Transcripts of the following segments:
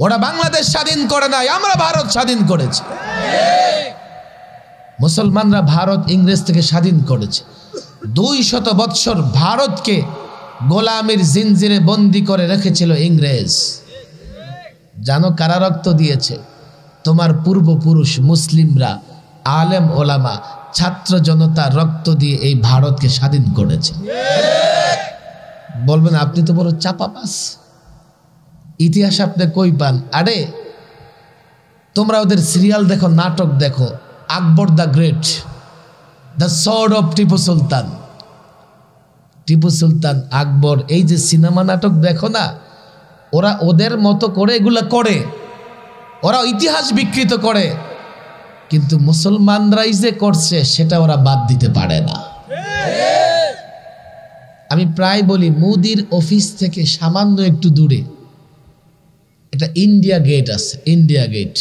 ওরা বাংলাদেশ স্বাধীন করে নাই, আমরা ভারত স্বাধীন করেছি। মুসলমানরা ভারত ইংরেজ থেকে স্বাধীন করেছে। 200 বৎসর ভারতকে গোলামীর জিনজিরে বন্দি করে রেখেছিল ইংরেজ। জানো কারা রক্ত দিয়েছে? তোমার পূর্বপুরুষ মুসলিমরা, আলেম ওলামা, ছাত্র জনতা রক্ত দিয়ে এই ভারতকে স্বাধীন করেছে। বলবেন আপনি তো বড় চাপাবাজ, ইতিহাস আপনি কই পান? আরে তোমরা ওদের সিরিয়াল দেখো, নাটক দেখো, Akbar the great, the sword of Tipu Sultan, Tipu Sultan, Akbar, এই যে সিনেমা নাটক দেখো না, ওরা ওদের মতো করে এগুলা করে, ওরা ইতিহাস বিকৃত করে, কিন্তু মুসলমানরাই যে করছে সেটা ওরা বাদ দিতে পারে না। আমি প্রায় বলি মোদির অফিস থেকে সামান্য একটু দূরে এটা ইন্ডিয়া গেট আছে, ইন্ডিয়া গেট।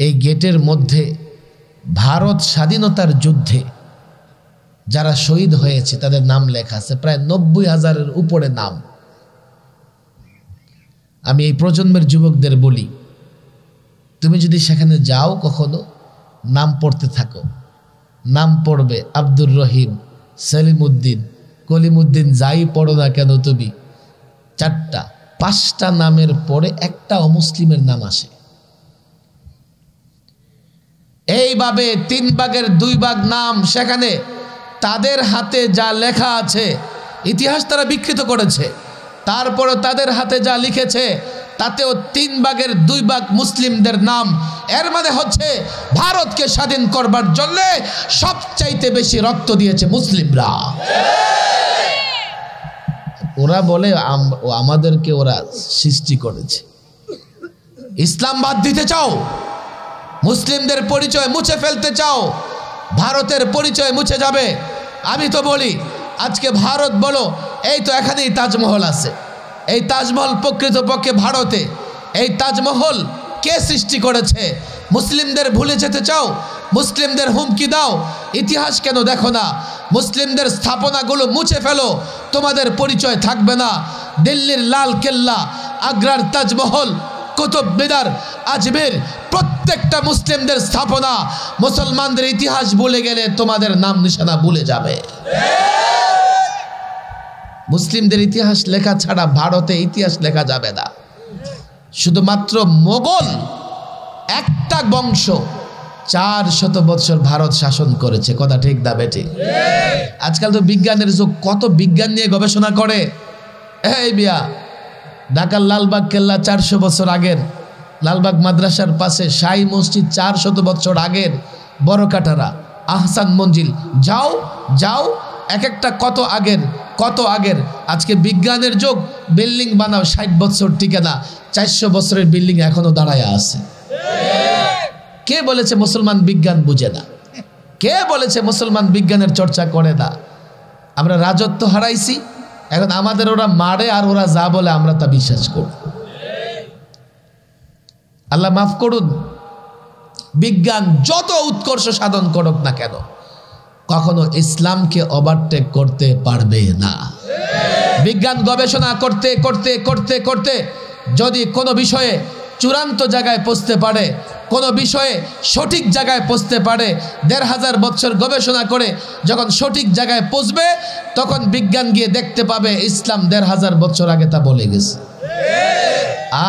এই গেটের মধ্যে ভারত স্বাধীনতার যুদ্ধে যারা শহীদ হয়েছে তাদের নাম লেখা আছে, প্রায় 90,000-এর উপরে নাম। আমি এই প্রজন্মের যুবকদের বলি, তুমি যদি সেখানে যাও কখনো, নাম পড়তে থাকো, নাম পড়বে আব্দুর রহিম, সেলিমউদ্দিন, কলিমউদ্দিন, যাই পড়ো না কেন তুমি, 4টা 5টা নামের পরে একটা অমুসলিমের নাম আসে। এইভাবে 3 ভাগের 2 ভাগ নাম সেখানে তাদের হাতে যা লেখা আছে, ইতিহাস তারা বিকৃত করেছে, তারপরে তাদের হাতে যা লিখেছে তাতেও 3 ভাগের 2 ভাগ মুসলিমদের নাম। এর মানে হচ্ছে ভারতকে স্বাধীন করবার জন্য সবচাইতে বেশি রক্ত দিয়েছে মুসলিমরা। ওরা বলে আমাদেরকে ওরা সৃষ্টি করেছে। ইসলাম বাদ দিতে চাও, মুসলিমদের পরিচয় মুছে ফেলতে চাও, ভারতের পরিচয় মুছে যাবে। আমি তো বলি আজকে ভারত বলো, এই তো এখানেই তাজমহল আছে, এই তাজমহল প্রকৃতপক্ষে ভারতে। এই তাজমহল কে সৃষ্টি করেছে? মুসলিমদের ভুলে যেতে চাও? মুসলিমদের হুমকি দাও, ইতিহাস কেন দেখো না? মুসলিমদের স্থাপনাগুলো মুছে ফেলো, তোমাদের পরিচয় থাকবে না। দিল্লির লাল কেল্লা, আগ্রার তাজমহল, কুতুব মিনার, আজমির, প্রত্যেকটা মুসলিমদের স্থাপনা। মুসলমানদের ইতিহাস ভুলে গেলে তোমাদের নাম নিশানা ভুলে যাবে। মুসলিমদের ইতিহাস লেখা ছাড়া ভারতে ইতিহাস লেখা যাবে না। শুধুমাত্র মোগল একটা বংশ 400 বছর ভারত শাসন করেছে। কথা ঠিক না বেঠিক? আজকাল তো বিজ্ঞানের যুগ, কত বিজ্ঞান নিয়ে গবেষণা করে। এই মিয়া, ঢাকার লালবাগ কেল্লা 400 বছর আগের, লালবাগ মাদ্রাসার পাশে শাহী মসজিদ 400 বছর আগের, বড় কাটারা, আহসান মঞ্জিল, যাও যাও, এক একটা কত আগের কত আগের। আজকে বিজ্ঞানের যুগ, বিল্ডিং বানাও 60 বছর টিকে না, 400 বছরের বিল্ডিং এখনো দাঁড়ায় আছে। কে বলেছে মুসলমান বিজ্ঞান বুঝে না? কে বলেছে মুসলমান বিজ্ঞানের চর্চা করে না? আমরা রাজত্ব হারাইছি, এখন আমাদের ওরা মারে আর ওরা যা বলে আমরা তা বিশ্বাস করি। আল্লাহ মাফ করুন, বিজ্ঞান যত উৎকর্ষ সাধন করুক না কেন, কখনো ইসলামকে ওভারটেক করতে পারবে না। বিজ্ঞান গবেষণা করতে করতে করতে করতে যদি কোনো বিষয়ে চূড়ান্ত জায়গায় পৌঁছতে পারে, কোনো বিষয়ে সঠিক জায়গায় পৌঁছতে পারে, 1500 বছর গবেষণা করে যখন সঠিক জায়গায় পৌঁছবে, তখন বিজ্ঞান গিয়ে দেখতে পাবে ইসলাম 1500 বছর আগে তা বলে গেছে।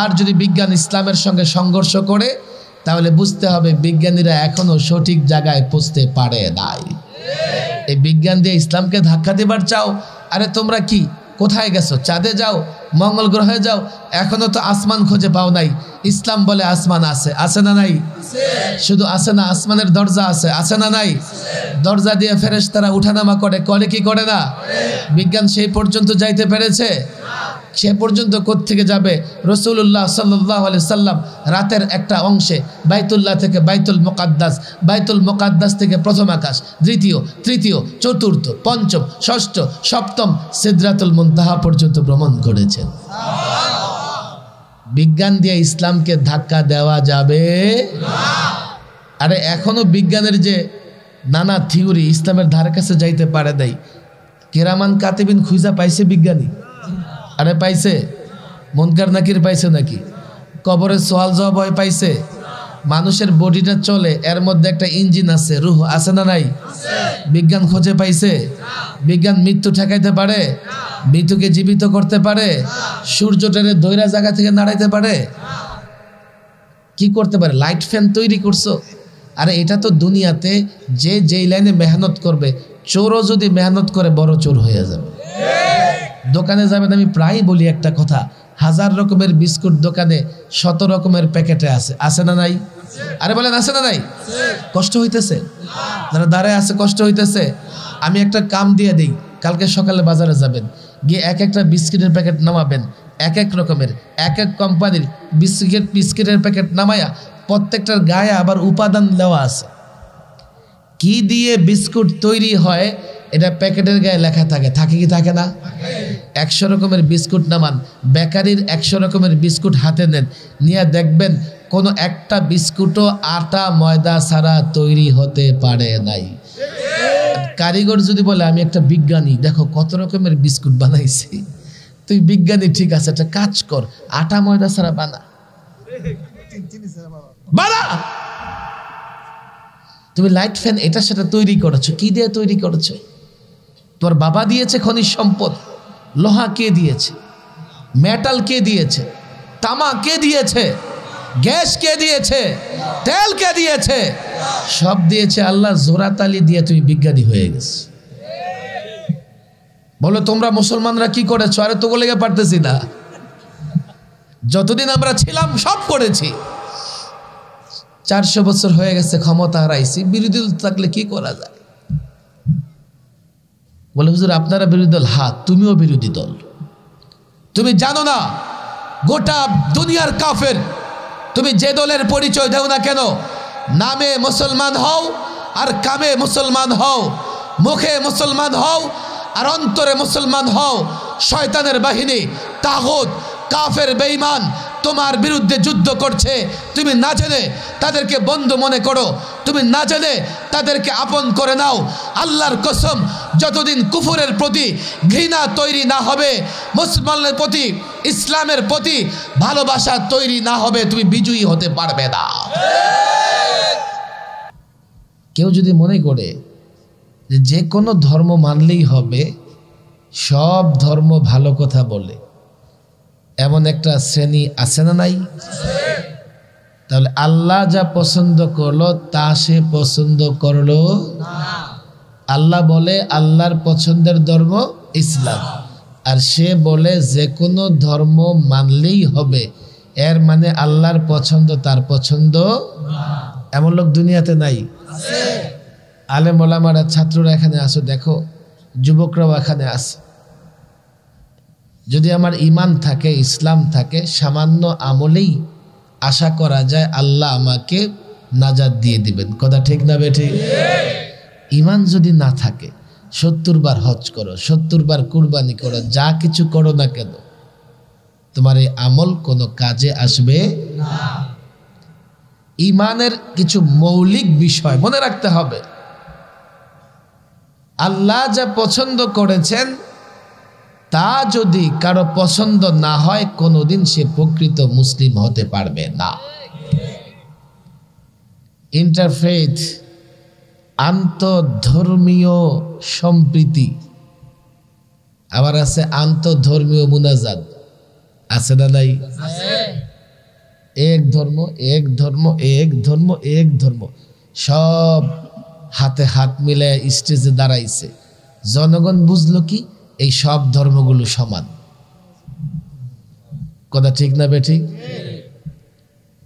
আর যদি বিজ্ঞান ইসলামের সঙ্গে সংঘর্ষ করে, তাহলে বুঝতে হবে বিজ্ঞানীরা এখনো সঠিক জায়গায় পৌঁছতে পারে নাই। এই বিজ্ঞান দিয়ে ইসলামকে ধাক্কা দেবার চাও? আরে তোমরা কি কোথায় গেছো? চাঁদে যাও, মঙ্গল গ্রহে যাও, এখনো তো আসমান খুঁজে পাও নাই। ইসলাম বলে আসমান আছে, আছে না নাই? শুধু আছে না, আসমানের দরজা আছে, আছে না নাই? দরজা দিয়ে ফেরেশতারা উঠানামা করে, করে কি করে না? বিজ্ঞান সেই পর্যন্ত যাইতে পেরেছে? সে পর্যন্ত কোত্থেকে যাবে? রাসূলুল্লাহ সাল্লাল্লাহু আলাইহি সাল্লাম রাতের একটা অংশে বাইতুল্লাহ থেকে বাইতুল মুকাদ্দাস, বাইতুল মুকাদ্দাস থেকে প্রথম আকাশ, দ্বিতীয়, তৃতীয়, চতুর্থ, পঞ্চম, ষষ্ঠ, সপ্তম, সিদরাতুল মুনতাহা পর্যন্ত ভ্রমণ করেছেন। বিজ্ঞান দিয়ে ইসলামকে ধাক্কা দেওয়া যাবে না। আরে এখনো বিজ্ঞানের যে নানা থিওরি ইসলামের ধারে কাছে যাইতে পারে নাই। কেরামান কাতিবিন খুঁজা পাইছে বিজ্ঞানী? আরে পাইছে? মুনকার নাকির পাইছে নাকি? কবরে সোয়াল জবাব ভয় পাইছে? মানুষের বডিটা চলে, এর মধ্যে একটা ইঞ্জিন আছে, রুহ আছে না নাই? বিজ্ঞান খুঁজে পাইছে? বিজ্ঞান মৃত্যু ঠেকাইতে পারে? মৃত্যুকে জীবিত করতে পারে? সূর্যটারে দৈরা জায়গা থেকে নাড়াইতে পারে? কি করতে পারে? লাইট ফ্যান তৈরি করছো? আরে এটা তো দুনিয়াতে যে যেই লাইনে মেহনত করবে, চোরও যদি মেহনত করে বড় চোর হয়ে যাবে। দোকানে যাবেন, আমি প্রায় বলি একটা কথা, 1000 রকমের বিস্কুট দোকানে 100 রকমের প্যাকেটে আছে, আছে না নাই? আরে বলেন আছে না নাই? কষ্ট হইতেছে? যারা দাঁড়ায় আছে কষ্ট হইতেছে? আমি একটা কাম দিয়ে দিই, কালকে সকালে বাজারে যাবেন, গিয়ে এক একটা বিস্কিটের প্যাকেট নামাবেন, এক এক রকমের এক এক কোম্পানির বিস্কিটের প্যাকেট নামায়া প্রত্যেকটার গায়ে আবার উপাদান দেওয়া আছে, কি দিয়ে বিস্কুট তৈরি হয় এটা প্যাকেটের গায়ে লেখা থাকে। থাকে কি থাকে না? 100 রকমের বিস্কুট নামান, বেকারির 100 রকমের বিস্কুট হাতে নেন, নিয়ে দেখবেন কোনো একটা বিস্কুটও আটা ময়দা ছাড়া তৈরি হতে পারে নাই। কারিগর যদি বলে আমি একটা বিজ্ঞানী, দেখো কত রকমের বিস্কুট বানাইছি, তুই বিজ্ঞানী ঠিক আছে, একটা কাজ কর, আটা ময়দা ছাড়া বানা। তুমি লাইট ফ্যান এটা সেটা তৈরি করেছো, কি দিয়ে তৈরি করেছো? তোর বাবা দিয়েছে খনিজ সম্পদ, লোহা কে দিয়েছে? মেটাল কে দিয়েছে? তামা কে দিয়েছে? গ্যাস কে দিয়েছে? তেল কে দিয়েছে? সব দিয়েছে আল্লাহ। জোরাতালি দিয়ে তুমি বিজ্ঞানী হয়ে গেছে। বলো তোমরা মুসলমানরা কি করেছো? আরে তো লেগে পারতেছি না, যতদিন আমরা ছিলাম সব করেছি। 400 বছর হয়ে গেছে, ক্ষমতা হারাইছি, বিরোধী দল থাকলে কি করা যায়? বলে হুজুর আপনারা বিরোধী দল? হ্যাঁ, তুমিও বিরোধী দল। তুমি জানো না গোটা দুনিয়ার কাফের, তুমি যে দলের পরিচয় দাও না কেন, নামে মুসলমান হও আর কামে মুসলমান হও, মুখে মুসলমান হও আর অন্তরে মুসলমান হও, শয়তানের বাহিনী, তাগুত, কাফের বেঈমান তোমার বিরুদ্ধে যুদ্ধ করছে। তুমি না জেনে তাদেরকে বন্ধু মনে করো, তুমি না জেনে তাদেরকে আপন করে নাও। আল্লাহর কসম, যতদিন কুফরের প্রতি ঘৃণা তৈরি না হবে, মুসলমানের প্রতি, ইসলামের প্রতি ভালোবাসা তৈরি না হবে, তুমি বিজয়ী হতে পারবে না। কেউ যদি মনে করে যে কোনো ধর্ম মানলেই হবে, সব ধর্ম ভালো কথা বলে, এমন একটা শ্রেণী আছে না নাই? তাহলে আল্লাহ যা পছন্দ করলো তা সে পছন্দ করলো না। আল্লাহ বলে আল্লাহর পছন্দের ধর্ম ইসলাম, আর সে বলে যে কোনো ধর্ম মানলেই হবে, এর মানে আল্লাহর পছন্দ তার পছন্দ না। এমন লোক দুনিয়াতে নাই? আলেম ওলামারা, ছাত্ররা এখানে আসো, দেখো যুবকরাও এখানে আছে। যদি আমার ইমান থাকে, ইসলাম থাকে, সামান্য আমলেই আশা করা যায় আল্লাহ আমাকে নাজাত দিয়ে দিবেন। কথা ঠিক না বেঠিক? ইমান যদি না থাকে, 70 বার হজ করো, 70 বার কুরবানি করো, যা কিছু করো না কেন, তোমার এই আমল কোনো কাজে আসবে না। ইমানের কিছু মৌলিক বিষয় মনে রাখতে হবে। আল্লাহ যা পছন্দ করেছেন তা যদি কারো পছন্দ না হয়, কোনোদিন সে প্রকৃত মুসলিম হতে পারবে না। ইন্টারফেথ, আন্তঃধর্মীয় সম্প্রীতি, আবার আছে আন্তঃধর্মীয় মুনাজাত, আছে না নাই? এক ধর্ম, এক ধর্ম, এক ধর্ম, এক ধর্ম, সব হাতে হাত মিলে স্টেজে দাঁড়াইছে। জনগণ বুঝলো কি এই সব ধর্মগুলো সমান। কথা ঠিক না বেঠিক?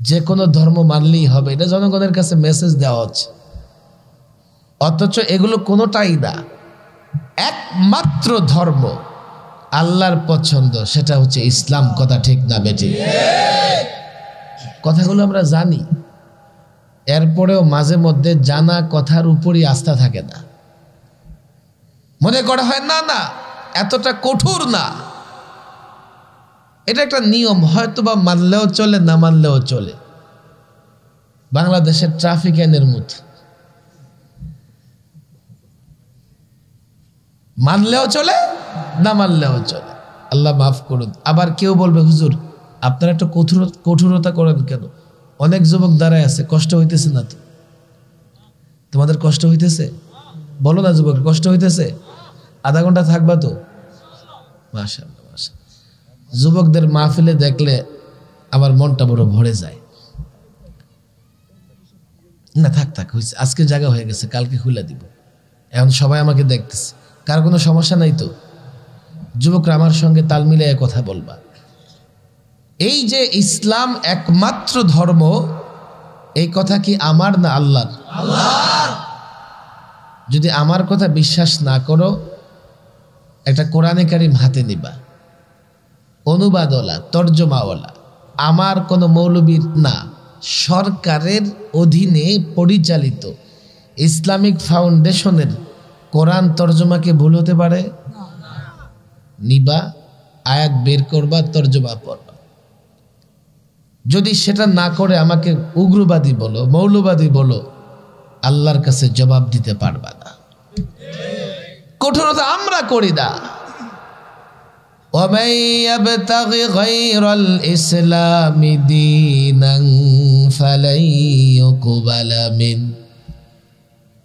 যে কোনো ধর্ম মানলেই হবে, এটা জনগণের কাছে মেসেজ দেওয়া হচ্ছে। অথচ এগুলো কোনোটাই না। একমাত্র ধর্ম আল্লাহর পছন্দ, সেটা হচ্ছে ইসলাম। কথা ঠিক না বেঠিক? কথাগুলো আমরা জানি, এরপরেও মাঝে মধ্যে জানা কথার উপরই আস্থা থাকে না। মনে করা হয় না না এতটা কঠোর না, এটা একটা নিয়ম, হয়তো বা মানলেও চলে, না মানলেও চলে। বাংলাদেশের ট্রাফিক আইনের মতো, মানলেও চলে, না মানলেও চলে। আল্লাহ মাফ করুন। আবার কেউ বলবে হুজুর আপনারা একটু কঠোরতা করেন কেন? অনেক যুবক দাঁড়ায় আছে, কষ্ট হইতেছে না তো? তোমাদের কষ্ট হইতেছে? বলো না যুবক, কষ্ট হইতেছে? আধা ঘন্টা থাকবা তো? মাশাআল্লাহ মাশাআল্লাহ। যুবকদের মাহফিলে দেখলে আমার মনটা বড় ভরে যায়। না থাক থাক, হয়েছে, আজকে জায়গা হয়ে গেছে, কালকে খুলে দিব। এখন সবাই আমাকে দেখতেছে, কার কোনো সমস্যা নাই তো? যুবকরা আমার সঙ্গে তাল মিলিয়ে কথা বলবা। এই যে ইসলাম একমাত্র ধর্ম, এই কথা কি আমার না আল্লাহর? আল্লাহর। যদি আমার কথা বিশ্বাস না করো, একটা কোরআনে কারিম হাতে নিবা, অনুবাদওয়ালা, তর্জমাওয়ালা, আমার কোনো মৌলবীর না, সরকারের অধীনে পরিচালিত ইসলামিক ফাউন্ডেশনের কোরআন তর্জমাকে ভুল হতে পারে? নিবা, আয়াত বের করবা, তর্জমা পড়বা। যদি সেটা না করে আমাকে উগ্রবাদী বলো, মৌলবাদী বলো, আল্লাহর কাছে জবাব দিতে পারবা না। কঠোরতা আমরা করি না। وَمَن يَبْتَغِ غَيْرَ الْإِسْلَامِ دِينًا فَلَن يُقْبَلَ مِنْهُ।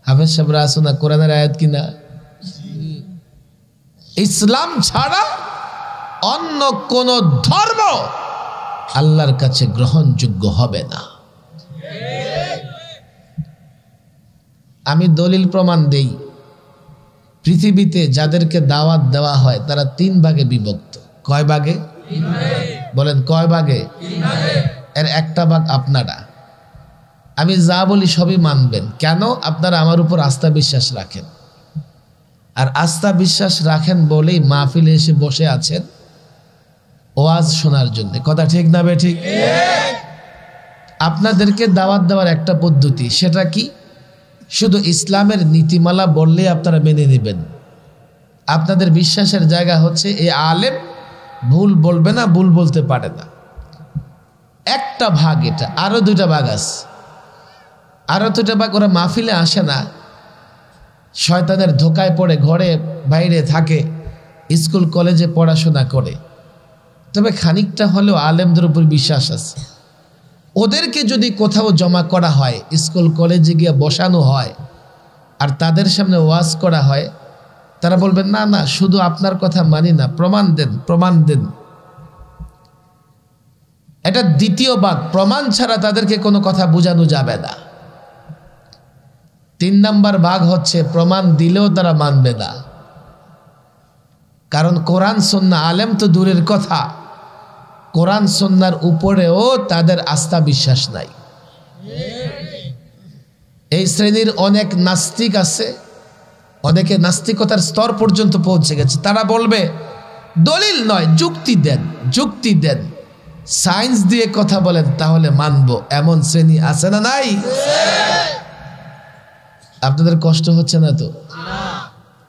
হাফেজ সাহেবরা আসো না, কোরআনের আয়াত কিনা? ইসলাম ছাড়া অন্য কোন ধর্ম আল্লাহর কাছে গ্রহণযোগ্য হবে না। আমি দলিল প্রমাণ দেই, পৃথিবীতে যাদেরকে দাওয়াত দেওয়া হয় তারা 3 ভাগে বিভক্ত। কয় ভাগে? বলেন কয় ভাগে? এর একটা ভাগ আপনারা। আমি যা বলি সবই মানবেন। কেন? আপনারা আমার উপর আস্থা বিশ্বাস রাখেন, আর আস্থা বিশ্বাস রাখেন বলেই মাহফিলে এসে বসে আছেন ওয়াজ শোনার জন্য। কথা ঠিক না বে ঠিক? আপনাদেরকে দাওয়াত দেওয়ার একটা পদ্ধতি, সেটা কি? শুধু ইসলামের নীতিমালা বললে আপনারা মেনে নেবেন। আপনাদের বিশ্বাসের জায়গা হচ্ছে এই আলেম ভুল বলবে না, ভুল বলতে পারে না। একটা ভাগ এটা। আরো 2টা ভাগ আছে। আরো 2টা ভাগ, ওরা মাহফিলে আসে না, শয়তানের ধোকায় পড়ে ঘরে বাইরে থাকে, স্কুল কলেজে পড়াশোনা করে, তবে খানিকটা হলেও আলেমদের উপর বিশ্বাস আছে। ওদেরকে যদি কোথাও জমা করা হয়, স্কুল কলেজে গিয়ে বসানো হয়, আর তাদের সামনে ওয়াজ করা হয়, তারা বলবেন না না, শুধু আপনার কথা মানি না, প্রমাণ দেন, প্রমাণ দেন। এটা দ্বিতীয় ভাগ। প্রমাণ ছাড়া তাদেরকে কোনো কথা বোঝানো যাবে না। 3 নাম্বার ভাগ হচ্ছে প্রমাণ দিলেও তারা মানবে না, কারণ কোরআন সুন্নাহ, আলেম তো দূরের কথা, কোরআন সুন্নাহর উপরেও তাদের আস্থা বিশ্বাস নাই। এই শ্রেণীর অনেক নাস্তিক আছে, অনেকে নাস্তিকতার স্তর পর্যন্ত পৌঁছে গেছে। তারা বলবে দলিল নয়, যুক্তি দেন, যুক্তি দেন, সায়েন্স দিয়ে কথা বলেন তাহলে মানবো। এমন শ্রেণী আছে না নাই? আপনাদের কষ্ট হচ্ছে না তো?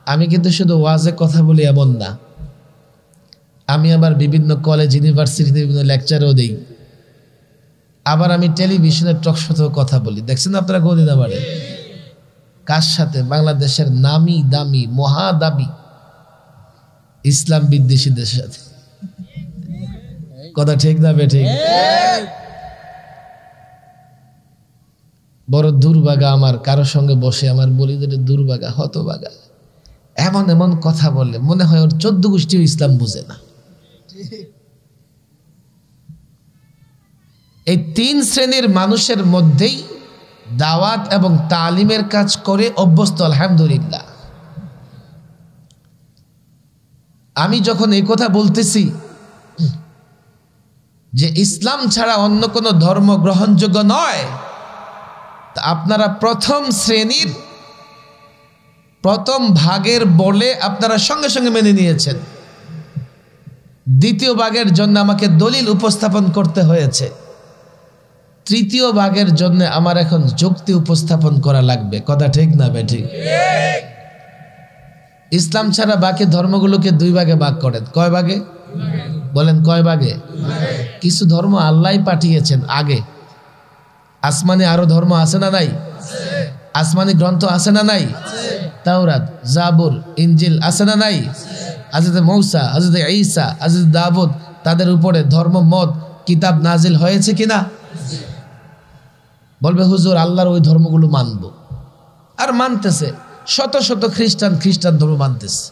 আমি কিন্তু শুধু ওয়াজে কথা বলি এমন না, আমি আবার বিভিন্ন কলেজ, ইউনিভার্সিটিতে বিভিন্ন লেকচারও দেই। আবার আমি টেলিভিশনের টক শোতেও কথা বলি। দেখছেন আপনারা কোনদিন? আবারে কার সাথে? বাংলাদেশের নামি দামি মহাদাবি ইসলাম বিদ্বেষীদের সাথে। কথা ঠিক না বে ঠিক? বড় দুর্ভাগা আমার, কারো সঙ্গে বসে আমার বলি যে দুর্ভাগা, হতভাগা, এমন এমন কথা বললে মনে হয় ওর 14 গোষ্ঠীও ইসলাম বুঝে না। এই 3 শ্রেণীর মানুষের মধ্যেই দাওয়াত এবং তালিমের কাজ করে অভ্যস্ত, আলহামদুলিল্লাহ। আমি যখন এই কথা বলতেছি যে ইসলাম ছাড়া অন্য কোনো ধর্ম গ্রহণযোগ্য নয়, তা আপনারা প্রথম শ্রেণীর প্রথম ভাগের বলে আপনারা সঙ্গে সঙ্গে মেনে নিয়েছেন। দ্বিতীয় ভাগের জন্য আমাকে দলিল উপস্থাপন করতে হয়েছে। তৃতীয় ভাগের জন্য আমার এখন যুক্তি উপস্থাপন করা লাগবে। কথা ঠিক না বে ঠিক? ইসলাম ছাড়া বাকি ধর্মগুলোকে 2 ভাগে ভাগ করেন। কয় ভাগে? বলেন কয় ভাগে? কিছু ধর্ম আল্লাহই পাঠিয়েছেন আগে। আসমানে আরো ধর্ম আছে না নাই? আসমানি গ্রন্থ আছে না নাই? তাওরাত, জাবুর, ইনজিল আছে না নাই? হযরত মূসা, হযরত ঈসা, হযরত দাউদ, তাদের উপরে ধর্ম মত কিতাব নাজিল হয়েছে কিনা? বলবে হুজুর আল্লাহর ওই ধর্মগুলো মানব, আর মানতেছে। শত শত খ্রিস্টান ধর্ম মানতেছে,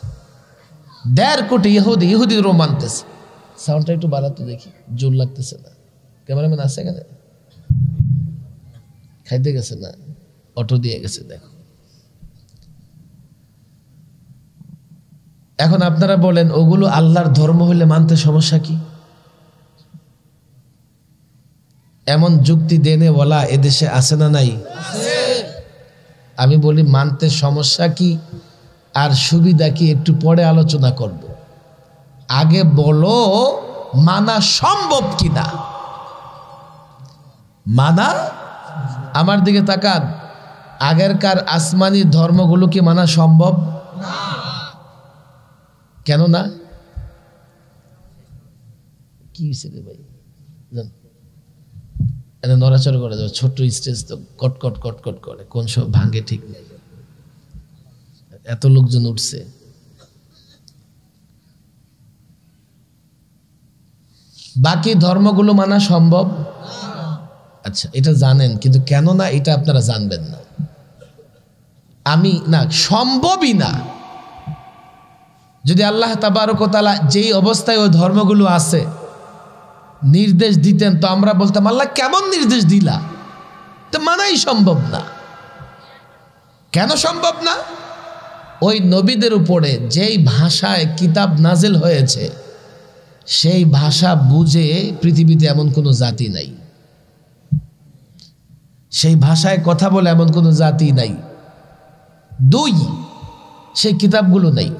1.5 কোটি ইহুদি ধর্ম মানতেছে। সাউন্ডটা একটু বাড়াতো দেখি, জোর লাগতেছে না। ক্যামেরাম্যান আছে এখানে? খাইতে গেছে না, অটো দিয়ে গেছে। দেখো এখন আপনারা বলেন ওগুলো আল্লাহর ধর্ম হইলে মানতে সমস্যা কি? এমন যুক্তি দেনে বলা এদেশে আছে না নাই? আমি বলি মানতে সমস্যা কি আর সুবিধা কি একটু পরে আলোচনা করব। আগে বলো মানা সম্ভব কিনা। মানা, আমার দিকে তাকান, আগেরকার আসমানি ধর্মগুলো কি মানা সম্ভব? কেন না? কি হয়েছে রে ভাই? নড়াচড়া করে যাবে, ছোট্ট স্টেজ তো কটকট কটকট করে, কোন সব ভাঙ্গে ঠিক নেই। এত লোকজন উঠছে। বাকি ধর্মগুলো মানা সম্ভব? আচ্ছা, এটা জানেন, কিন্তু কেন না এটা আপনারা জানবেন না। আমি না, সম্ভবই না। যদি আল্লাহ তাবারক ওয়া তাআলা যেই অবস্থায় ওই ধর্মগুলো আছে নির্দেশ দিতেন, তো আমরা বলতাম আল্লাহ কেমন নির্দেশ দিলা, তো মানাই সম্ভব না। কেন সম্ভব না? ওই নবীদের উপরে যেই ভাষায় কিতাব নাজিল হয়েছে সেই ভাষা বুঝে পৃথিবীতে এমন কোনো জাতি নাই, সেই ভাষায় কথা বলে এমন কোনো জাতি নাই। 2, সেই কিতাবগুলো নেই।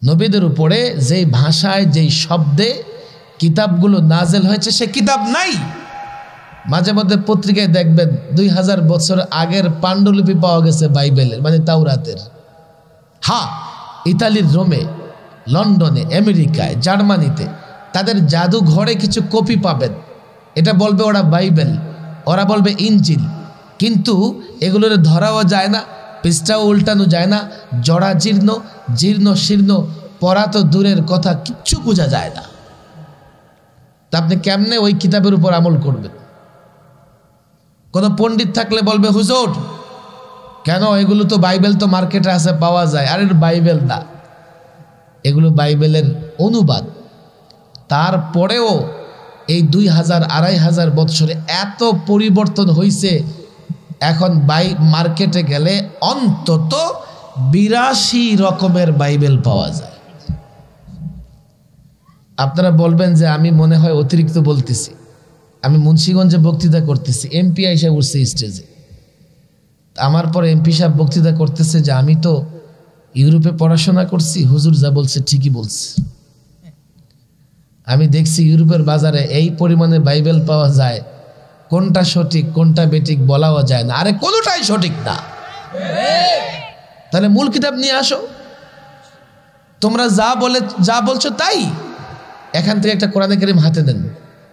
নবীদের উপরে যেই ভাষায় যেই শব্দে কিতাবগুলো নাজেল হয়েছে সে কিতাব নাই। মাঝে মধ্যে পত্রিকায় দেখবেন 2000 বছর আগের পাণ্ডুলিপি পাওয়া গেছে বাইবেলের, মানে তাওরাতের। হ্যাঁ, ইতালির রোমে, লন্ডনে, আমেরিকায়, জার্মানিতে তাদের জাদুঘরে কিছু কপি পাবেন। এটা বলবে ওরা বাইবেল, ওরা বলবে ইনজিল, কিন্তু এগুলোর ধরাও যায় না, পৃষ্ঠাও উল্টানো যায় না, জড়া জীর্ণ শীর্ণ, পড়া তো দূরের কথা, কিচ্ছু বোঝা যায় না। তা আপনি কেমনে ওই কিতাবের উপর আমল করবেন? কোনো পণ্ডিত থাকলে বলবে হুজুর কেন, এগুলো তো বাইবেল তো মার্কেটে আছে, পাওয়া যায়। আরে বাইবেল না, এগুলো বাইবেলের অনুবাদ। তারপরেও এই 2000-2500 বৎসরে এত পরিবর্তন হয়েছে। এখন মার্কেটে গেলে অন্তত 82 রকমের বাইবেল পাওয়া যায়। আপনারা বলবেন যে আমি মনে হয় অতিরিক্ত বলতেছি। আমি মুন্সিগঞ্জে বক্তৃতা করতেছি, এমপি এসে উঠছে স্টেজে। আমার পর এমপি সাহেব বক্তৃতা করতেছে যে আমি তো ইউরোপে পড়াশোনা করছি, হুজুর যা বলছে ঠিকই বলছে। আমি দেখছি ইউরোপের বাজারে এই পরিমাণে বাইবেল পাওয়া যায়, কোনটা সঠিক কোনটা বেঠিক বলাও যায় না। আরে কোনোটাই সঠিক না। তাহলে মূল কিতাব নিয়ে আসো। তোমরা যা বলছো তাই। এখান থেকে একটা কোরআনে কারীম হাতে নেন,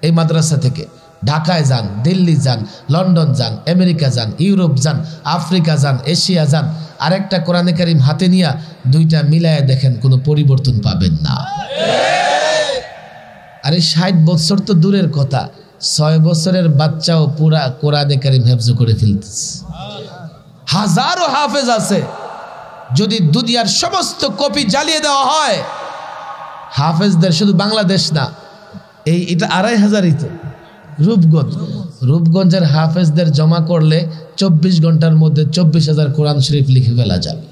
এই মাদ্রাসা থেকে ঢাকায় যান, দিল্লি যান, লন্ডন যান, আমেরিকা যান, ইউরোপ যান, আফ্রিকা যান, এশিয়া যান, আরেকটা কোরআনে কারীম হাতে নিয়ে 2টা মিলায় দেখেন, কোনো পরিবর্তন পাবেন না। আরে 60 বছর তো দূরের কথা, 6 বছরের বাচ্চাও পুরা কোরআনে কারীম হেফজ করে ফেলতেছে। হাজারো হাফেজ আছে। যদি দুনিয়ার সমস্ত কপি জ্বালিয়ে দেওয়া হয়, হাফেজদের শুধু বাংলাদেশ না, এটা 2500ই তো। রূপগঞ্জের হাফেজদের জমা করলে 24 ঘন্টার মধ্যে 24,000 কোরআন শরীফ লিখে ফেলা যাবে।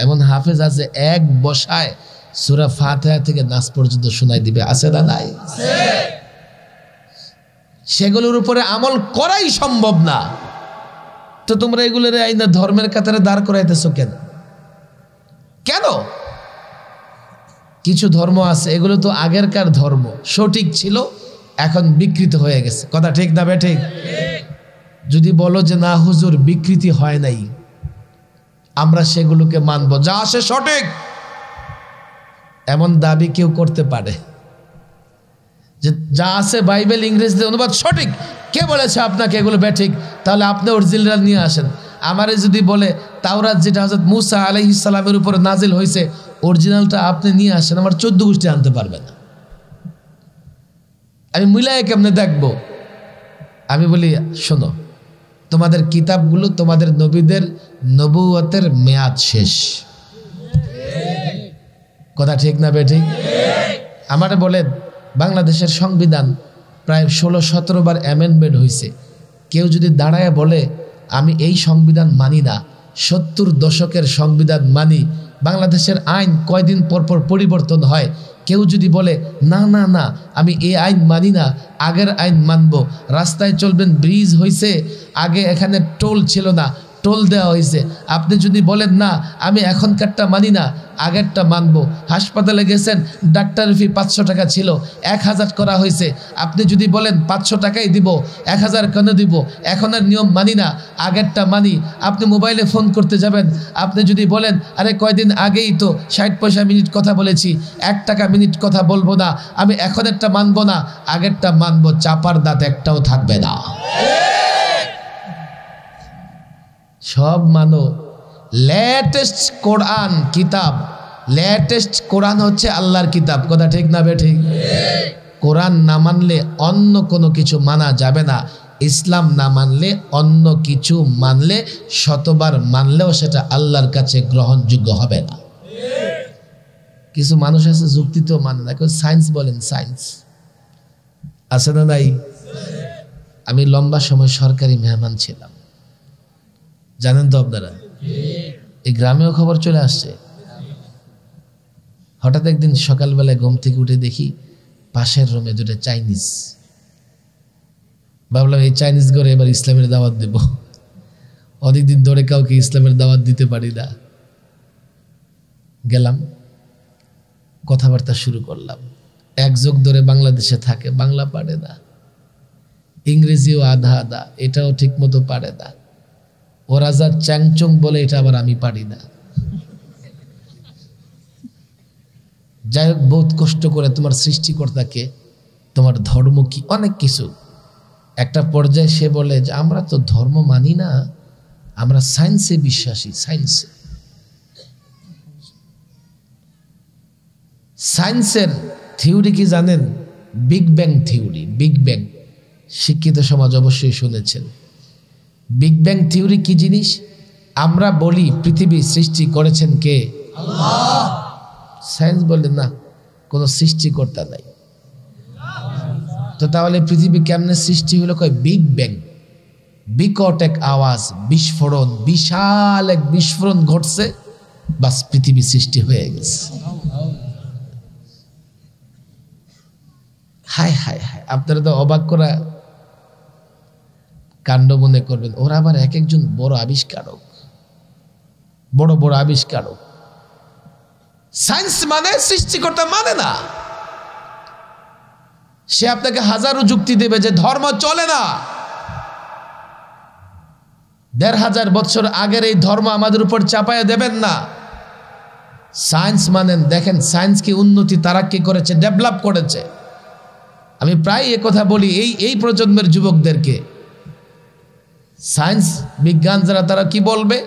এমন হাফেজ আছে এক বসায় সূরা ফাতিহা থেকে নাস পর্যন্ত শোনাই দিবে। আছে না নাই? সেগুলোর উপরে আমল করাই সম্ভব না। তো তোমরা এগুলোর আইনা ধর্মের কাতারে দাঁড় করাইতেছো কেন? কিছু ধর্ম আছে, এগুলো তো আগেরকার ধর্ম, সঠিক ছিল, এখন বিকৃত হয়ে গেছে। কথা ঠিক না বেঠিক? যদি বলো যে না হুজুর বিকৃতি হয় নাই, আমরা সেগুলোকে মানবো, যা আসে সঠিক, এমন দাবি কেউ করতে পারে যে যা আছে বাইবেল ইংরেজিতে অনুবাদ সঠিক, কে বলেছে আপনাকে এগুলো বেঠিক? তাহলে আপনি অরিজিনাল নিয়ে আসেন। আমারে যদি বলে তাওরাত যেটা হযরত মুসা আলাইহিস সালামের উপরে নাজিল হয়েছে, অরিজিনালটা আপনি নিয়ে আসেন, আমার 14 গোষ্ঠী আনতে পারবে না। আমি মিলাই কেমনে দেখবো? আমি বলি শোনো, তোমাদের কিতাবগুলো তোমাদের নবীদের নবুয়তের মেয়াদ শেষ। কথা ঠিক না বেঠিক? আমারে বলেন, বাংলাদেশের সংবিধান প্রায় 16-17 বার অ্যামেন্ডমেন্ট হয়েছে। কেউ যদি দাঁড়ায় বলে আমি এই সংবিধান মানি না, 70 দশকের সংবিধান মানি, বাংলাদেশের আইন কয়দিন পর পর পরিবর্তন হয়, কেউ যদি বলে না না না আমি এই আইন মানি না, আগের আইন মানব, রাস্তায় চলবেন, ব্রিজ হয়েছে, আগে এখানে টোল ছিল না, টোল দেওয়া হয়েছে, আপনি যদি বলেন না আমি এখনকারটা মানি না, আগেরটা মানব, হাসপাতালে গেছেন ডাক্তারের ফি 500 টাকা ছিল 1000 করা হয়েছে, আপনি যদি বলেন 500 টাকাই দিব, 1000 কেন দিব, এখনের নিয়ম মানি না, আগেরটা মানি, আপনি মোবাইলে ফোন করতে যাবেন, আপনি যদি বলেন আরে কয়দিন আগেই তো 60 পয়সা মিনিট কথা বলেছি, 1 টাকা মিনিট কথা বলবো না, আমি এখনেরটা মানব না, আগেরটা মানব, চাপার দাঁত একটাও থাকবে না। সব মানো, লেটেস্ট কোরআন কিতাব, লেটেস্ট কোরআন হচ্ছে আল্লাহর কিতাব। কথা ঠিক না বেঠিক? কোরআন না মানলে অন্য কোনো কিছু মানা যাবে না। ইসলাম না মানলে অন্য কিছু মানলে, শতবার মানলেও সেটা আল্লাহর কাছে গ্রহণযোগ্য হবে না। কিছু মানুষ আছে যুক্তিতেও মানে না, কেউ সায়েন্স বলেন, সায়েন্স আছে না নাই? আমি লম্বা সময় সরকারি মেহমান ছিলাম, জানেন তো আপনারা, এই গ্রামেও খবর চলে আসছে। হঠাৎ একদিন সকালবেলায় ঘুম থেকে উঠে দেখি পাশের রুমে 2টা চাইনিজ। ভাবলাম এই চাইনিজ করে এবার ইসলামের দাওয়াত দেব। অনেকদিন ধরে কাউকে ইসলামের দাওয়াত দিতে পারি না। গেলাম, কথাবার্তা শুরু করলাম। 1 যুগ ধরে বাংলাদেশে থাকে, বাংলা পারে না, ইংরেজিও আধা আধা, এটাও ঠিক মতো পারে না। ওরা যা চ্যাংচং বলে এটা আবার আমি পারি না। যাই হোক, বহুত কষ্ট করে তোমার সৃষ্টিকর্তাকে, তোমার ধর্ম কি, অনেক কিছু। একটা পর্যায়ে সে বলে যে আমরা তো ধর্ম মানি না, আমরা সায়েন্সে বিশ্বাসী। সায়েন্সে, সায়েন্সের থিওরি কি জানেন? Big bang theory. Big bang শিক্ষিত সমাজ অবশ্যই শুনেছেন। বিগ ব্যাং থিওরি কি জিনিস? আমরা বলি পৃথিবী সৃষ্টি করেছেন কে? আল্লাহ। সায়েন্স বলে না, কোনো সৃষ্টিকর্তা নাই। তো তাহলে পৃথিবী কেমনে সৃষ্টি হলো? কয় বিগ ব্যাং, বিকট এক আওয়াজ, বিস্ফোরণ, বিশাল এক বিস্ফোরণ ঘটছে, বাস পৃথিবী সৃষ্টি হয়ে গেছে। হায় হায় হায়, আপনারা তো অবাক করা কাণ্ড মনে করবেন। ওরা আবার এক একজন বড় আবিষ্কারক, বড় বড় আবিষ্কারক। সায়েন্স মানে সৃষ্টিকর্তা মানে না। সে আপনাকে হাজারো যুক্তি দেবে যে ধর্ম চলে না, 1500 বছর আগের এই ধর্ম আমাদের উপর চাপায়া দেবেন না। সায়েন্স মানেন, দেখেন সায়েন্স কি উন্নতি তারাক্কি করেছে, ডেভেলপ করেছে। আমি প্রায় এ কথা বলি এই প্রজন্মের যুবকদেরকে, সায়েন্স বিজ্ঞান যারা, তারা কি বলবে,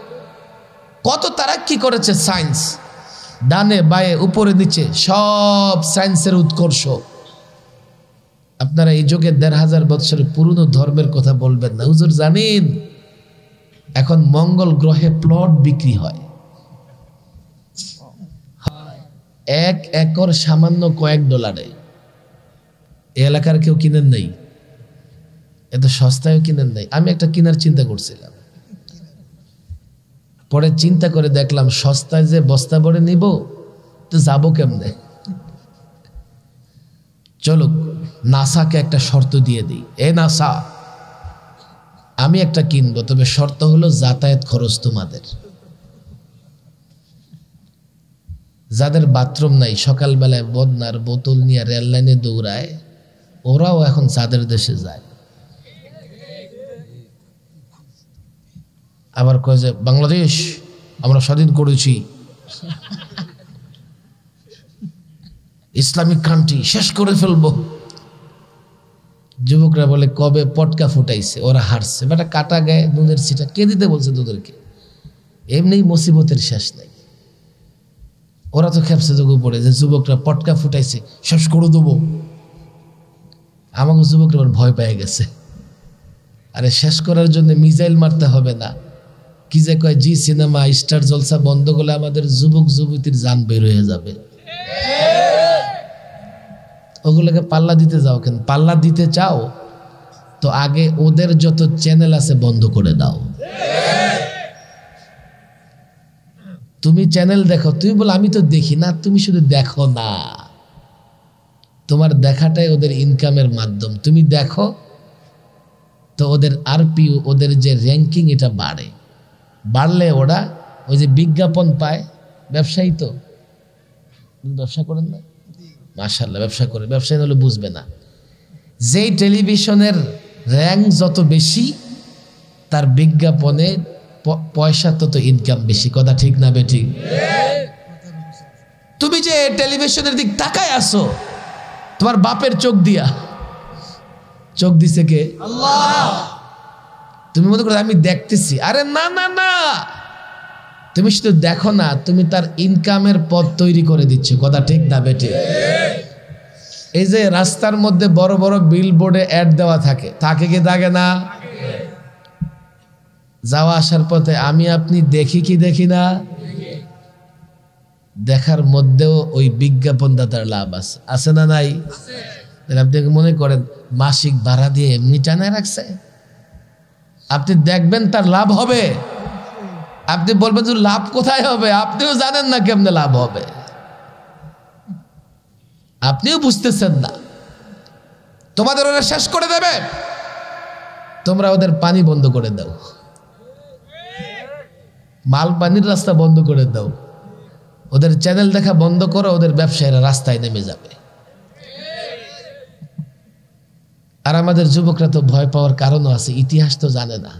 কত তারাক্কি করেছে সায়েন্স, ডানে বায়ে উপরে নিচে সব সায়েন্সের উৎকর্ষ। আপনারা এই যুগে 1500 বছরের পুরনো ধর্মের কথা বলবেন না। হুজুর জানেন এখন মঙ্গল গ্রহে প্লট বিক্রি হয়, 1 একর সামান্য কয়েক ডলারে। এই এলাকার কেউ কিনেন নাই, এত সস্তায়ও কিনেন নাই। আমি একটা কেনার চিন্তা করছিলাম, পরে চিন্তা করে দেখলাম সস্তায় যে বস্তা ভরে নিব, তো যাবো কেমনে? চলো নাসাকে একটা শর্ত দিয়ে দিই, এ নাসা আমি একটা কিনবো, তবে শর্ত হলো যাতায়াত খরচ তোমাদের। যাদের বাথরুম নাই, সকালবেলায় বদনার বোতল নিয়ে রেল লাইনে দৌড়ায়, ওরাও এখন চাঁদের দেশে যায়। আবার কয় যে বাংলাদেশ আমরা স্বাধীন করেছি, ইসলামিক কান্ট্রি, শেষ করে ফেলবো। যুবকরা বলে কবে পটকা ফুটাইছে, ওরা হারছে। বেটা কাটা গায়ে নুনের ছিটা কে দিতে বলছে তোদেরকে? এমনি মুসিবতের শেষ নাই। ওরা তো খেপসে যোগ পড়ে যে যুবকরা পটকা ফুটাইছে, শেষ করে দেবো। আমাকে যুবকরা আবার ভয় পেয়ে গেছে। আরে শেষ করার জন্য মিসাইল মারতে হবে না, কি যে কয় জি সিনেমা স্টার জলসা বন্ধ করলে আমাদের যুবক যুবতীর জান বের হয়ে যাবে। ওগুলোকে পাল্লা দিতে যাও কেন? পাল্লা দিতে চাও তো আগে ওদের যত চ্যানেল আছে বন্ধ করে দাও। তুমি চ্যানেল দেখো, তুমি বলো আমি তো দেখি না, তুমি শুধু দেখো না, তোমার দেখাটাই ওদের ইনকামের মাধ্যম। তুমি দেখো তো ওদের আরপি, ওদের যে র্যাঙ্কিং এটা বাড়ে, বাড়লে ওরা ওই যে বিজ্ঞাপন পায়। ব্যবসায়ী তো ব্যবসা করেন না? মাশাআল্লাহ ব্যবসা করে, ব্যবসায়ী হলে বুঝবে না, যেই টেলিভিশনের র্যাঙ্ক যত বেশি তার বিজ্ঞাপনে পয়সা তত ইনকাম বেশি। কথা ঠিক না বেঠিক? তুমি যে টেলিভিশনের দিক তাকায় আসো তোমার বাপের চোখ দিয়া, চোখ দিছে কে? আল্লাহ। তুমি মনে করো আমি দেখতেছি, আরে না না না, তুমি শুধু দেখো না, তুমি তার ইনকামের পথ তৈরি করে দিচ্ছ। কথা ঠিক না বেঠিক? এই যে রাস্তার মধ্যে বড় বড় বিলবোর্ডে অ্যাড দেওয়া থাকে, থাকে কি থাকে না? যাওয়া আসার পথে আমি আপনি দেখি কি দেখি না? দেখার মধ্যেও ওই বিজ্ঞাপনদাতার লাভ আছে, আছে না নাই? আপনি মনে করেন মাসিক ভাড়া দিয়ে এমনি টানায় রাখছে, আপনি দেখবেন তার লাভ হবে, আপনি বলবেন যে লাভ কোথায় হবে, আপনিও জানেন না কেমনে লাভ হবে, আপনিও বুঝতেছেন না। তোমাদের ওরা শেষ করে দেবে, তোমরা ওদের পানি বন্ধ করে দাও, মাল পানির রাস্তা বন্ধ করে দাও, ওদের চ্যানেল দেখা বন্ধ করো, ওদের ব্যবসায়ীরা রাস্তায় নেমে যাবে। আর আমাদের যুবকরা তো ভয় পাওয়ার কারণও আছে, ইতিহাস তো জানে না।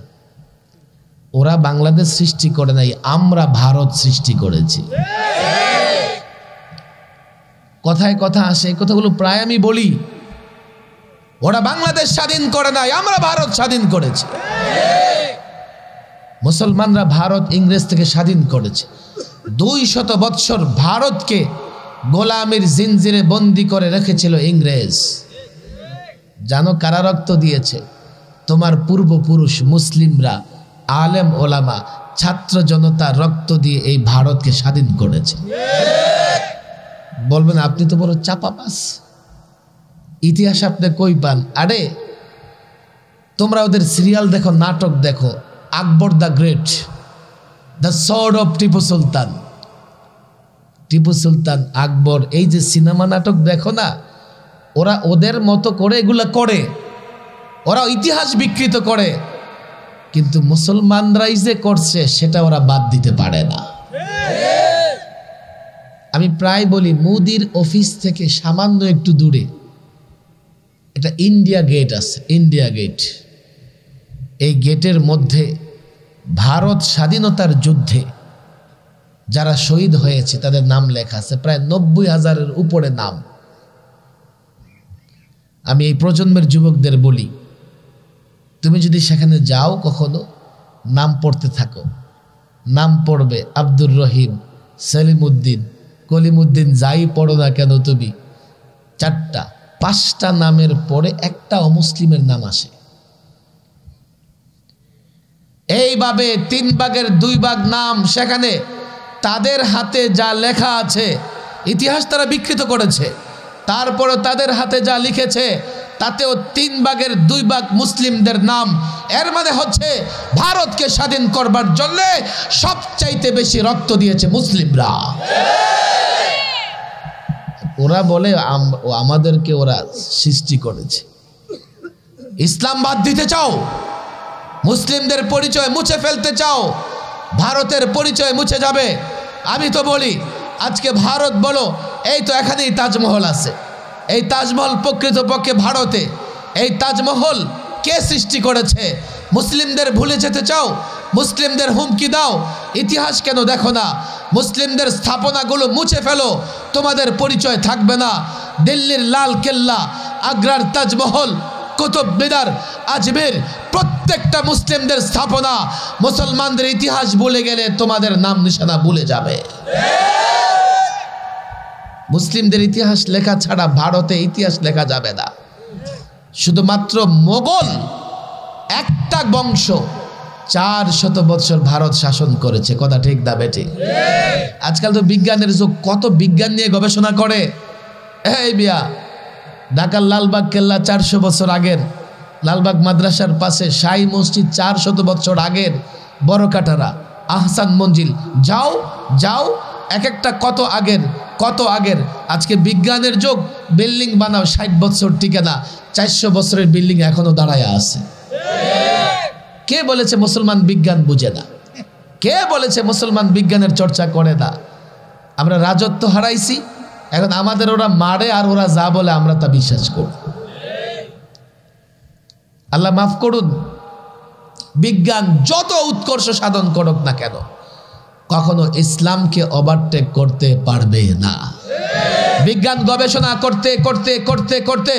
ওরা বাংলাদেশ সৃষ্টি করে নাই, আমরা ভারত সৃষ্টি করেছি। কথায় কথা আসে, এই কথাগুলো প্রায় আমি বলি। ওরা বাংলাদেশ স্বাধীন করে নাই, আমরা ভারত স্বাধীন করেছি। মুসলমানরা ভারত ইংরেজ থেকে স্বাধীন করেছে। 200 বৎসর ভারতকে গোলামীর জিনজিরে বন্দি করে রেখেছিল ইংরেজ। জানো কারা রক্ত দিয়েছে? তোমার পূর্বপুরুষ মুসলিমরা, আলেম ওলামা, ছাত্র জনতা রক্ত দিয়ে এই ভারতকে স্বাধীন করেছে। বলবেন আপনি তো বড় চাপাবাজ, ইতিহাস আপনি কই পান? আরে তোমরা ওদের সিরিয়াল দেখো, নাটক দেখো, Akbar the great, the sword of Tipu Sultan, Tipu Sultan, Akbar, এই যে সিনেমা নাটক দেখো না, ওরা ওদের মতো করে এগুলা করে, ওরা ইতিহাস বিকৃত করে, কিন্তু মুসলমানরাই যে করছে সেটা ওরা বাদ দিতে পারে না। আমি প্রায় বলি মোদির অফিস থেকে সামান্য একটু দূরে একটা ইন্ডিয়া গেট আছে, ইন্ডিয়া গেট। এই গেটের মধ্যে ভারত স্বাধীনতার যুদ্ধে যারা শহীদ হয়েছে তাদের নাম লেখা আছে, প্রায় 90,000-এর উপরে নাম। আমি এই প্রজন্মের যুবকদের বলি, তুমি যদি সেখানে যাও কখনো, নাম পড়তে থাকো, নাম পড়বে আব্দুর রহিম, সেলিমউদ্দিন, কলিমউদ্দিন, যাই পড়ো না কেন তুমি, 4টা 5টা নামের পরে একটা অমুসলিমের নাম আসে। এইভাবে 3 ভাগের 2 ভাগ নাম সেখানে তাদের হাতে যা লেখা আছে, ইতিহাস তারা বিকৃত করেছে, তারপরে তাদের হাতে যা লিখেছে তাতেও 3 ভাগের 2 ভাগ মুসলিমদের নাম। এর মানে হচ্ছে ভারতকে স্বাধীন করবার জন্য সবচাইতে বেশি রক্ত দিয়েছে মুসলিমরা। ওরা বলে আমাদেরকে ওরা সৃষ্টি করেছে। ইসলাম বাদ দিতে চাও, মুসলিমদের পরিচয় মুছে ফেলতে চাও, ভারতের পরিচয় মুছে যাবে। আমি তো বলি আজকে ভারত বলো, এই তো এখানেই তাজমহল আছে, এই তাজমহল প্রকৃতপক্ষে ভারতে। এই তাজমহল কে সৃষ্টি করেছে? মুসলিমদের ভুলে যেতে চাও? মুসলিমদের হুমকি দাও, ইতিহাস কেন দেখো না? মুসলিমদের স্থাপনাগুলো মুছে ফেলো, তোমাদের পরিচয় থাকবে না। দিল্লির লাল কেল্লা, আগ্রার তাজমহল, কুতুব মিনার, আজমির, প্রত্যেকটা মুসলিমদের স্থাপনা। মুসলমানদের ইতিহাস ভুলে গেলে তোমাদের নাম নিশানা ভুলে যাবে। মুসলিমদের ইতিহাস লেখা ছাড়া ভারতে ইতিহাস লেখা যাবে না। শুধুমাত্র মোগল একটা বংশ 400 বছর ভারত শাসন করেছে। কথা ঠিক না বেঠিক? আজকাল তো বিজ্ঞানের যুগ, কত বিজ্ঞান নিয়ে গবেষণা করে। এই মিয়া, ঢাকার লালবাগ কেল্লা 400 বছর আগের, লালবাগ মাদ্রাসার পাশে শাহী মসজিদ 400 বছর আগের, বড় কাটারা, আহসান মঞ্জিল, যাও যাও, এক একটা কত আগের। আজকে বিজ্ঞানের যুগ, বিল্ডিং বানাও 60 বছর টিকে না, 400 বছরের বিল্ডিং এখনো দাঁড়ায় আছে। কে বলেছে মুসলমান বিজ্ঞান বুঝে না? কে বলেছে মুসলমান বিজ্ঞানের চর্চা করে না? আমরা রাজত্ব হারাইছি, এখন আমাদের ওরা মারে আর ওরা যা বলে আমরা তা বিশ্বাস করি। আল্লাহ মাফ করুন, বিজ্ঞান যত উৎকর্ষ সাধন করুক না কেন, কখনো ইসলামকে ওভারটেক করতে পারবে না। বিজ্ঞান গবেষণা করতে করতে করতে করতে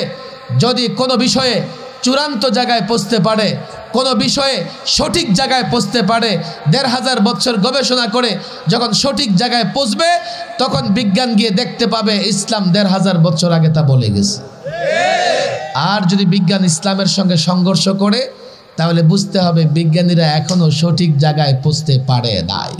যদি কোনো বিষয়ে চূড়ান্ত জায়গায় পৌঁছতে পারে, কোনো বিষয়ে সঠিক জায়গায় পৌঁছতে পারে, 1500 বছর গবেষণা করে যখন সঠিক জায়গায় পৌঁছবে, তখন বিজ্ঞান গিয়ে দেখতে পাবে ইসলাম 1500 বছর আগে তা বলে গেছে। আর যদি বিজ্ঞান ইসলামের সঙ্গে সংঘর্ষ করে, তাহলে বুঝতে হবে বিজ্ঞানীরা এখনো সঠিক জায়গায় পৌঁছতে পারে নাই।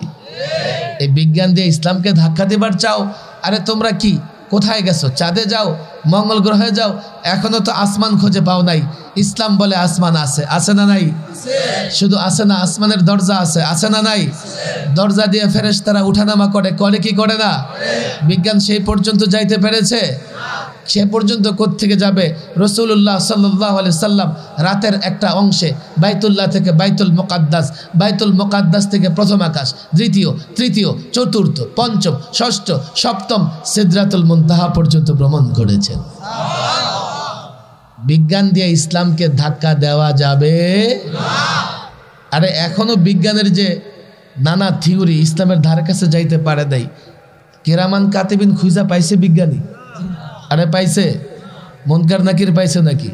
এই বিজ্ঞান দিয়ে ইসলামকে ধাক্কা দেবার চাও? আরে তোমরা কি কোথায় গেছো? চাঁদে যাও, মঙ্গল গ্রহে যাও, এখনো তো আসমান খুঁজে পাও নাই। ইসলাম বলে আসমান আছে, আছে না নাই? শুধু আছে না, আসমানের দরজা আছে, আছে না নাই? দরজা দিয়ে ফেরেশতারা উঠানামা করে, করে কি করে না? বিজ্ঞান সেই পর্যন্ত যাইতে পেরেছে? সে পর্যন্ত কোত্থেকে যাবে? রাসূলুল্লাহ সাল্লাল্লাহু আলাইহি সাল্লাম রাতের একটা অংশে বাইতুল্লাহ থেকে বাইতুল মুকাদ্দাস থেকে প্রথম আকাশ, দ্বিতীয়, তৃতীয়, চতুর্থ, পঞ্চম, ষষ্ঠ, সপ্তম সিদরাতুল মুনতাহা পর্যন্ত ভ্রমণ করেছেন। বিজ্ঞান দিয়ে ইসলামকে ধাক্কা দেওয়া যাবে না। আরে এখনো বিজ্ঞানের যে নানা থিওরি ইসলামের ধারে কাছে যাইতে পারে নাই। কেরামান কাতিবিন খুঁজা পাইছে বিজ্ঞানী? আরে পাইছে। মুনকার নাকির পাইছে নাকি?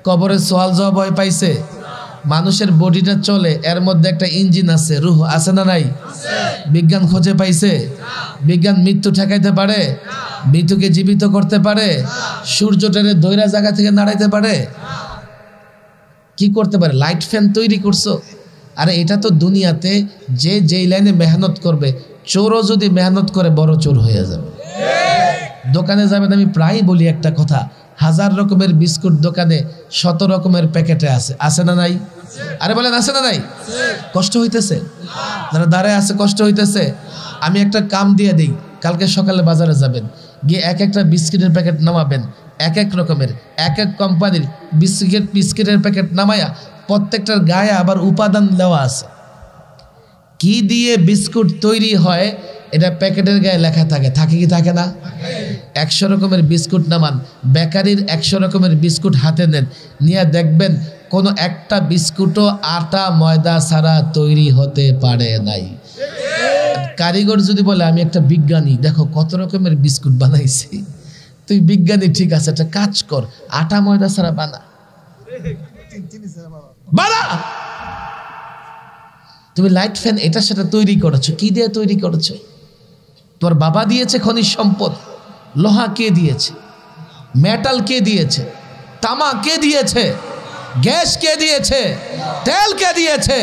কবরের সওয়াল জবাব হয় পাইছে? মানুষের বডিটা চলে, এর মধ্যে একটা ইঞ্জিন আছে, রূহ আছে না নাই? বিজ্ঞান খোঁজে পাইছে? বিজ্ঞান মৃত্যু ঠেকাইতে পারে? মৃত্যুকে জীবিত করতে পারে? সূর্যটারে দৈরা জায়গা থেকে নাড়াইতে পারে? কি করতে পারে? লাইট ফ্যান তৈরি করছো? আরে এটা তো দুনিয়াতে যে যেই লাইনে মেহনত করবে, চোরও যদি মেহনত করে বড় চোর হয়ে যাবে। দোকানে যাবেন, আমি প্রায় বলি একটা কথা, 1000 রকমের বিস্কুট দোকানে 100 রকমের প্যাকেটে আছে, আছে না নাই? আরে বলেন আছে না নাই? কষ্ট হইতেছে? যারা দাঁড়ায় আছে কষ্ট হইতেছে? আমি একটা কাম দিয়ে দিই, কালকে সকালে বাজারে যাবেন, গিয়ে এক একটা বিস্কিটের প্যাকেট নামাবেন, এক এক রকমের, এক এক কোম্পানির বিস্কিটের প্যাকেট নামায়া প্রত্যেকটার গায়ে আবার উপাদান দেওয়া আছে, কি দিয়ে বিস্কুট তৈরি হয় এটা প্যাকেটের গায়ে লেখা থাকে। থাকে কি থাকে না? 100 রকমের বিস্কুট নামান, বেকারির 100 রকমের বিস্কুট হাতে নেন, নিয়ে দেখবেন কোনো একটা বিস্কুটও আটা ময়দা ছাড়া তৈরি হতে পারে নাই। কারিগর যদি বলে আমি একটা বিজ্ঞানী, দেখো কত রকমের বিস্কুট বানাইছি, তুই বিজ্ঞানী ঠিক আছে, একটা কাজ কর, আটা ময়দা ছাড়া বানা। তুমি লাইট ফ্যান এটা সেটা তৈরি করেছো, কি দিয়ে তৈরি করেছো? তোমার বাবা দিয়েছে খনিজ সম্পদ, লোহা কে দিয়েছে? মেটাল কে দিয়েছে? তামা কে দিয়েছে? গ্যাস কে দিয়েছে? তেল কে দিয়েছে?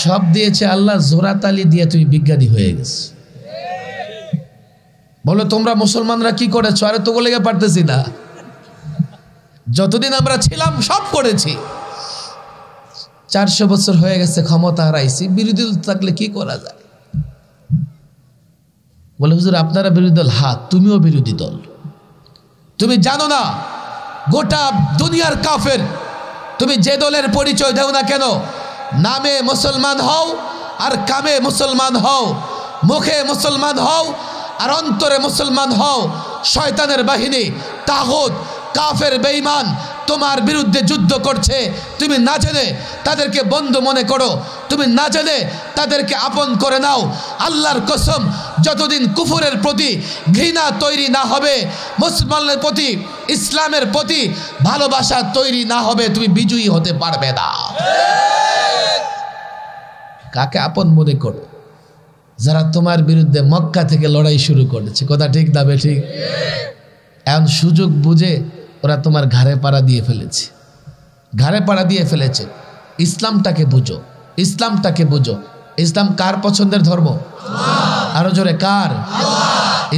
সব দিয়েছে আল্লাহ। জোরাতালি দিয়ে তুমি বিজ্ঞানী হয়ে গেছে। বলো তোমরা মুসলমানরা কি করেছো? আরে তো বলে পারতেছি না, যতদিন আমরা ছিলাম সব করেছি। 400 বছর হয়ে গেছে, ক্ষমতা হারাইছি, বিরোধী দল থাকলে কি করা যায়? বলে হুজুর আপনারা বিরোধী দল? হ্যাঁ, তুমিও বিরোধী দল। তুমি জানো না গোটা দুনিয়ার কাফের, তুমি যে দলের পরিচয় দাও না কেন, নামে মুসলমান হও আর কামে মুসলমান হও, মুখে মুসলমান হও আর অন্তরে মুসলমান হও, শয়তানের বাহিনী, তাগুত, কাফের বেঈমান তোমার বিরুদ্ধে যুদ্ধ করছে। তুমি না জেনে তাদেরকে বন্ধু মনে করো, তুমি না জেনে তাদেরকে আপন করে নাও। আল্লাহর কসম, যতদিন কুফরের প্রতি ঘৃণা তৈরি না হবে, মুসলমানের প্রতি, ইসলামের প্রতি ভালোবাসা তৈরি না হবে, তুমি বিজয়ী হতে পারবে না। কাকে আপন মনে করো? যারা তোমার বিরুদ্ধে মক্কা থেকে লড়াই শুরু করেছে। কথা ঠিক না বে ঠিক? এখন সুযোগ বুঝে ওরা তোমার ঘাড়ে পাড়া দিয়ে ফেলেছে। ঘাড়ে পাড়া দিয়ে ফেলেছে। ইসলামটাকে বুঝো, ইসলামটাকে বুঝো। ইসলাম কার পছন্দের ধর্ম? আরো জোরে কার?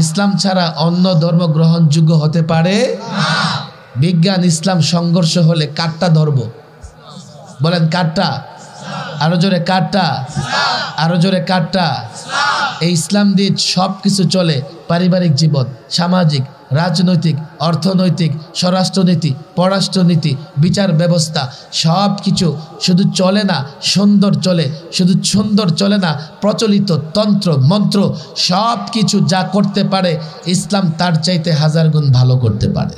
ইসলাম ছাড়া অন্য ধর্ম গ্রহণযোগ্য হতে পারে না। বিজ্ঞান ইসলাম সংঘর্ষ হলে কারটা ধর্ম? বলেন কারটা? আরো জোরে কারটা? আরো জোরে কারটা? এই ইসলাম দিয়ে সব কিছু চলে। পারিবারিক জীবন, সামাজিক, রাজনৈতিক, অর্থনৈতিক, স্বরাষ্ট্রনীতি, পররাষ্ট্রনীতি, বিচার ব্যবস্থা, সব কিছু শুধু চলে না, সুন্দর চলে। শুধু সুন্দর চলে না, প্রচলিত তন্ত্র মন্ত্র সব কিছু যা করতে পারে ইসলাম তার চাইতে হাজার গুণ ভালো করতে পারে।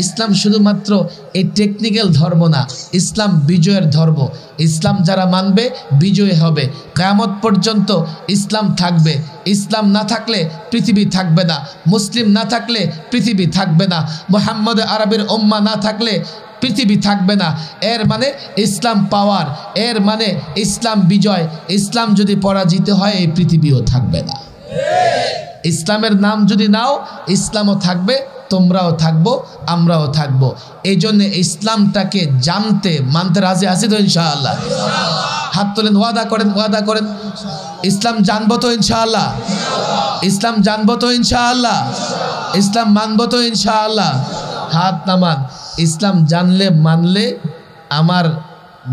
ইসলাম শুধুমাত্র এই টেকনিক্যাল ধর্ম না, ইসলাম বিজয়ের ধর্ম। ইসলাম যারা মানবে বিজয় হবে। কিয়ামত পর্যন্ত ইসলাম থাকবে। ইসলাম না থাকলে পৃথিবী থাকবে না। মুসলিম না থাকলে পৃথিবী থাকবে না। মুহাম্মদ আরবির উম্মাহ না থাকলে পৃথিবী থাকবে না। এর মানে ইসলাম পাওয়ার, এর মানে ইসলাম বিজয়। ইসলাম যদি পরাজিত হয় এই পৃথিবীও থাকবে না। ইসলামের নাম যদি নাও, ইসলামও থাকবে, তোমরাও থাকবো, আমরাও থাকবো। এই জন্য ইসলামটাকে জানতে মানতে রাজি আছি তো ইনশাআল্লাহ? হাত তোলেন, ওয়াদা করেন, ওয়াদা করেন। ইসলাম জানবো তো ইনশাআল্লাহ? ইসলাম জানবো তো ইনশাআল্লাহ? ইসলাম মানবো তো ইনশাআল্লাহ? হাত নামান। ইসলাম জানলে মানলে আমার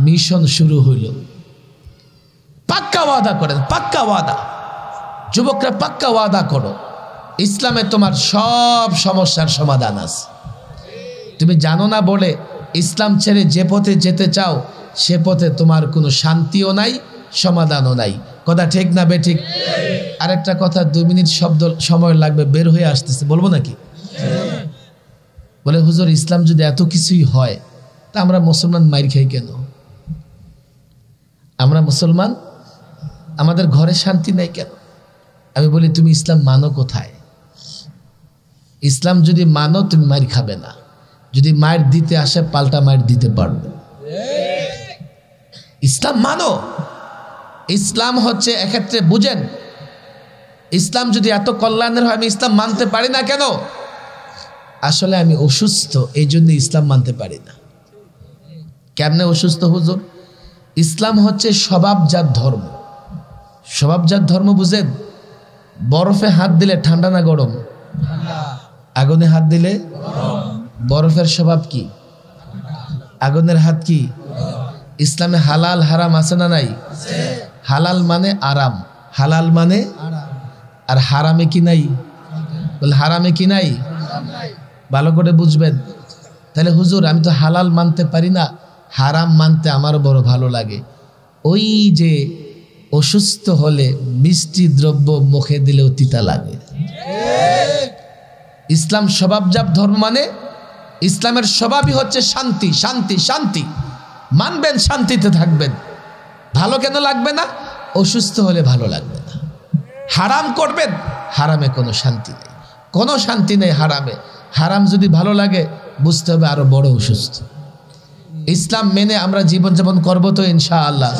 মিশন শুরু হইল। পাক্কা ওয়াদা করেন, পাক্কা ওয়াদা। যুবকরা পাক্কা ওয়াদা করো, ইসলামে তোমার সব সমস্যার সমাধান আছে। তুমি জানো না বলে ইসলাম ছেড়ে যে পথে যেতে চাও সে পথে তোমার কোনো শান্তিও নাই, সমাধানও নাই। কথা ঠিক না বেঠিক? আরেকটা কথা, 2 মিনিট শব্দ সময় লাগবে, বের হয়ে আসতেছে, বলবো নাকি? বলে হুজুর ইসলাম যদি এত কিছুই হয় তা আমরা মুসলমান মাইর খাই কেন? আমরা মুসলমান, আমাদের ঘরে শান্তি নাই কেন? আমি বলি তুমি ইসলাম মানো কোথায়? ইসলাম যদি মানো তুমি মার খাবে না। যদি মায়ের দিতে আসে পাল্টা মায়ের দিতে পারবে। ইসলাম মানো। ইসলাম হচ্ছে এক্ষেত্রে বুঝেন, ইসলাম যদি এত কল্যাণের হয় আমি ইসলাম মানতে পারি না কেন? আসলে আমি অসুস্থ, এই জন্য ইসলাম মানতে পারি না। কেমনে অসুস্থ হুজুর? ইসলাম হচ্ছে স্বভাবজাত ধর্ম। স্বভাবজাত ধর্ম বুঝেন? বরফে হাত দিলে ঠান্ডা না গরম? আগুনে হাত দিলে বরফের স্বভাব কি? আগুনের হাত কি? ইসলামে হালাল হারাম আছে না নাই? হালাল মানে আরাম, হালাল মানে আর হারামে কি নাই? বলে হারামে কি নাই? ভালো করে বুঝবেন। তাহলে হুজুর আমি তো হালাল মানতে পারি না, হারাম মানতে আমার বড় ভালো লাগে। ওই যে অসুস্থ হলে মিষ্টি দ্রব্য মুখে দিলেও তিতা লাগে। ইসলাম স্বভাবজাত ধর্ম, মানে ইসলামের স্বভাবই হচ্ছে শান্তি, শান্তি, শান্তি। মানবেন, শান্তিতে থাকবেন। ভালো কেন লাগবে না? অসুস্থ হলে ভালো লাগবে না। হারাম করবেন, হারামে কোনো শান্তি নেই, কোনো শান্তি নেই হারামে। হারাম যদি ভালো লাগে বুঝতে হবে আরো বড় অসুস্থ। ইসলাম মেনে আমরা জীবনযাপন করবো তো ইনশাআল্লাহ?